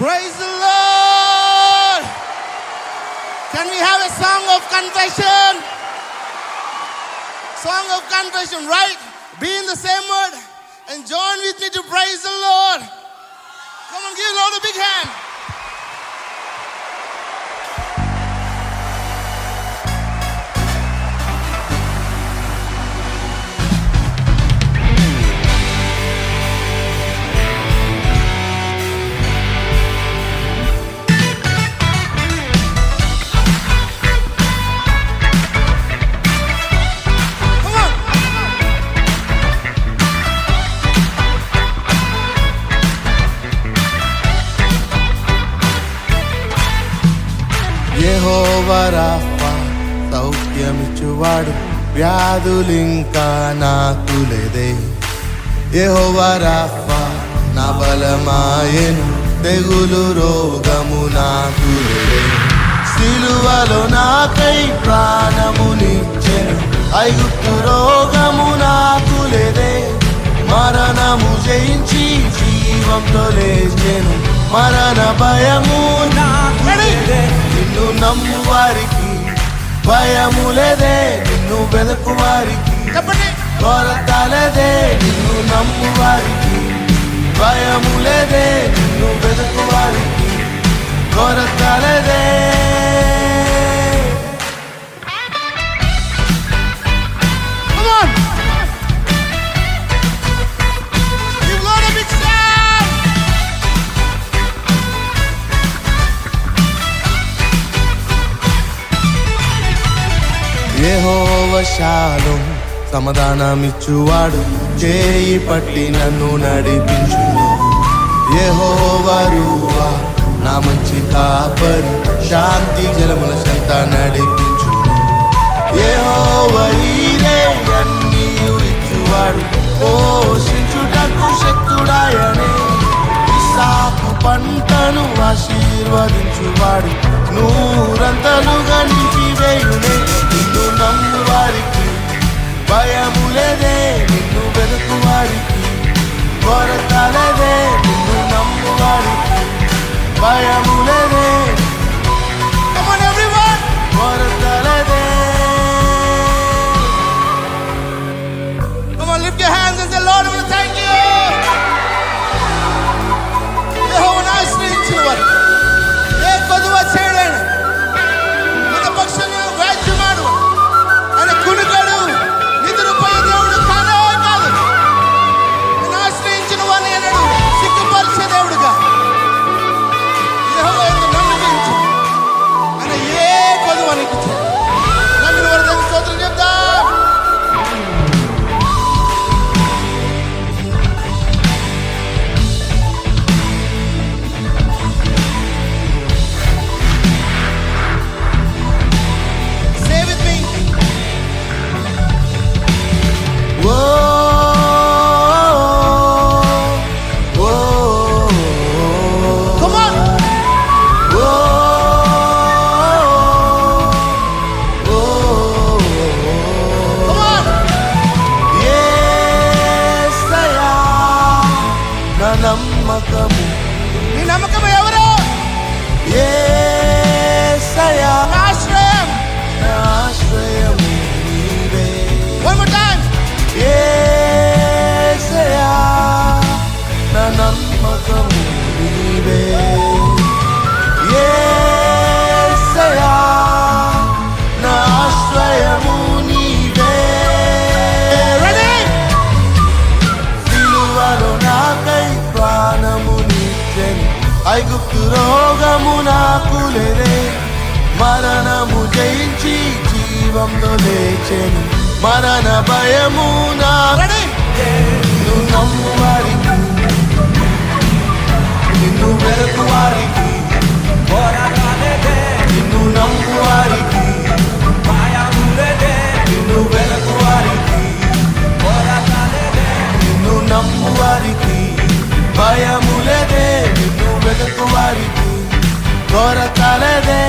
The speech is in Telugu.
Praise the Lord. Can we have a song of confession? Song of confession, right? Be in the same word and join with me to praise the Lord. Come on, give the Lord a big hand. Jehovah Rapha సౌఖ్యమిచ్చువాడు, వ్యాధులింకా నాకు లేదే. యెహోవా రాఫా నా బలమాయెను, తెగులు రోగము నాకు లేదే. సిలువలో నాకై ప్రాణమునిచ్చెను, ఐగుప్తు రోగము నాకు లేదే. మరణము జయించి జీవంతో లేచెను, మరణ భయము నాకు లేదే. నిన్ను నమ్ము వారికి భయము లేదే, నిన్ను వెదకు వారికి కొరత లేదే. నిన్ను నమ్ము వారికి భయము లేదే, నిన్ను వెదకు వారికి కొరత లేదే. యెహోవా షాలోమ్ సమాధానమిచ్చువాడు, చేయి పట్టి నన్ను నడిపించును. యెహోవా రూవా నా మంచి కాపరి, శాంతి జలముల చెంత నడిపించును. యెహోవా ఈరే అన్నీయు ఇచ్చువాడు, పోషించుటకు శక్తుడాయనే. ఇస్సాకు పంటను ఆశీర్వదించువాడు, నూరంతలుగా నిలిపివేయునే. నిన్ను నమ్ము వారికి భయము లేదే, నిన్ను వెతుకు వారికి కొరత లేదే. నిన్ను నమ్ము వారికి భయము లేదే, కొరత లేదే. Come on, lift your hands and say, Lord, I want to thank you. యెహోవాను ఆశ్రయించువారు ఏ కొదువ చేయలేను, మన పక్షంగా వ్యాజ్యం మాడు, ఆయన కునుకడు, నిద్రపోయే దేవుడు కానే కాదు. నేను ఆశ్రయించిన వారిని అన్నాడు సిగ్గుపరిచే దేవుడుగా. యెహోవా యందు నమ్మిక ఉంచు, ఆయన ఏ కొదువ నీకు ఇచ్చాడు. నమ్మిన వారి దగ్గర స్తోత్రం చెప్దాం. నమ్మకము, నీ నమ్మకం ఎవరు? యేసయ్యా నా ఆశ్రయం, నా ఆశ్రయము నీవే. One more time. యేసయ్యా నా నమ్మకము నీవే. యేసయ్యా నా ఆశ్రయము నీవే. Ready? సిలువలో నాకై ప్రాణము నిచ్చెను, ఐగుప్తు రోగము నాకు లేదే. మరణము జయించి జీవంలో లేచెను, మరణ భయము నాకు. నిన్ను నమ్ము వారికి, నిన్ను వెతుకు వారికి కొరత లేదే. నిన్ను నమ్ము వారికి భయము లేదే, నిన్ను వెతుకు వారికి కొరత లేదే. నిన్ను నమ్ము వారికి భయము లేదే, నిన్ను వెతుకు వారికి కొరత లేదే.